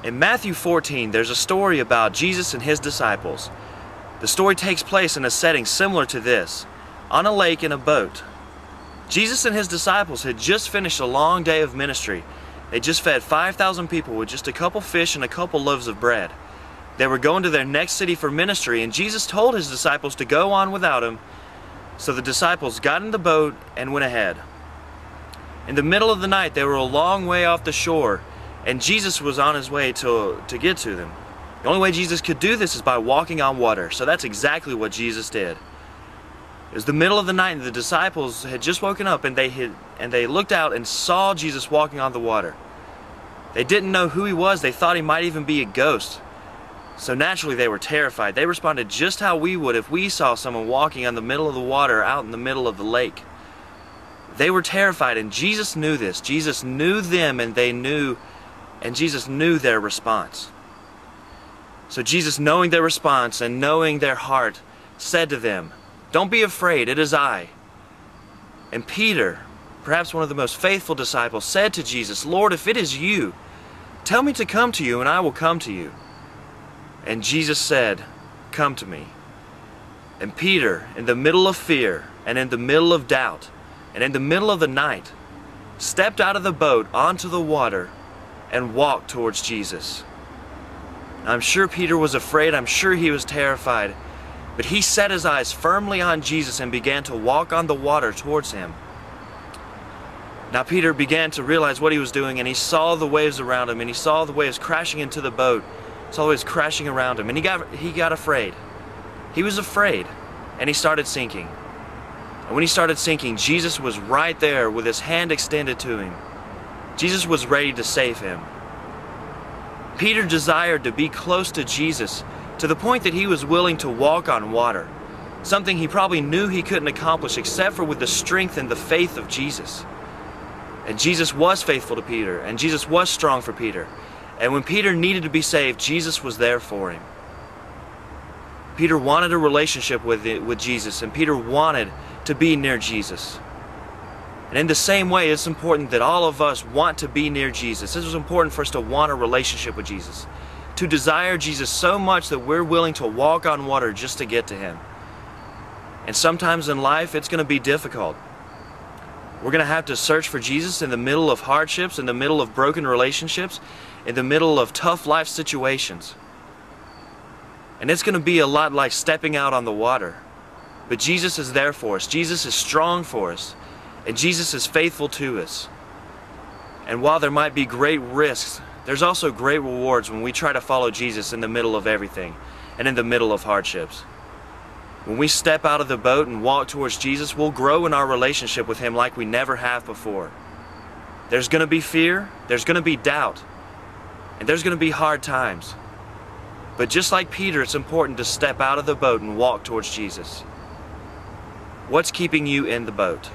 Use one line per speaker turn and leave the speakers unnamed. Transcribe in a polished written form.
In Matthew 14, there's a story about Jesus and his disciples. The story takes place in a setting similar to this, on a lake in a boat. Jesus and his disciples had just finished a long day of ministry. They just fed 5,000 people with just a couple fish and a couple loaves of bread. They were going to their next city for ministry, and Jesus told his disciples to go on without him. So the disciples got in the boat and went ahead. In the middle of the night, they were a long way off the shore, and Jesus was on his way to get to them. The only way Jesus could do this is by walking on water, so that's exactly what Jesus did. It was the middle of the night, and the disciples had just woken up, and they looked out and saw Jesus walking on the water. They didn't know who he was. They thought he might even be a ghost. So naturally they were terrified. They responded just how we would if we saw someone walking on the middle of the water out in the middle of the lake. They were terrified, and Jesus knew this. Jesus knew them, and Jesus knew their response. So Jesus, knowing their response and knowing their heart, said to them, "Don't be afraid, it is I." And Peter, perhaps one of the most faithful disciples, said to Jesus, "Lord, if it is you, tell me to come to you, and I will come to you." And Jesus said, "Come to me." And Peter, in the middle of fear, and in the middle of doubt, and in the middle of the night, stepped out of the boat onto the water and walked towards Jesus. I'm sure Peter was afraid. I'm sure he was terrified. But he set his eyes firmly on Jesus and began to walk on the water towards him. Now Peter began to realize what he was doing, and he saw the waves around him, and he saw the waves crashing into the boat. He saw the waves crashing around him, and he got afraid. He was afraid, and he started sinking. And when he started sinking, Jesus was right there with his hand extended to him. Jesus was ready to save him. Peter desired to be close to Jesus to the point that he was willing to walk on water, something he probably knew he couldn't accomplish except for with the strength and the faith of Jesus. And Jesus was faithful to Peter, and Jesus was strong for Peter. And when Peter needed to be saved, Jesus was there for him. Peter wanted a relationship with Jesus, and Peter wanted to be near Jesus. And in the same way, it's important that all of us want to be near Jesus. This is important for us to want a relationship with Jesus, to desire Jesus so much that we're willing to walk on water just to get to him. And sometimes in life, it's going to be difficult. We're going to have to search for Jesus in the middle of hardships, in the middle of broken relationships, in the middle of tough life situations. And it's going to be a lot like stepping out on the water. But Jesus is there for us. Jesus is strong for us. And Jesus is faithful to us. And while there might be great risks, there's also great rewards when we try to follow Jesus in the middle of everything and in the middle of hardships. When we step out of the boat and walk towards Jesus, we'll grow in our relationship with him like we never have before. There's going to be fear, there's going to be doubt, and there's going to be hard times. But just like Peter, it's important to step out of the boat and walk towards Jesus. What's keeping you in the boat?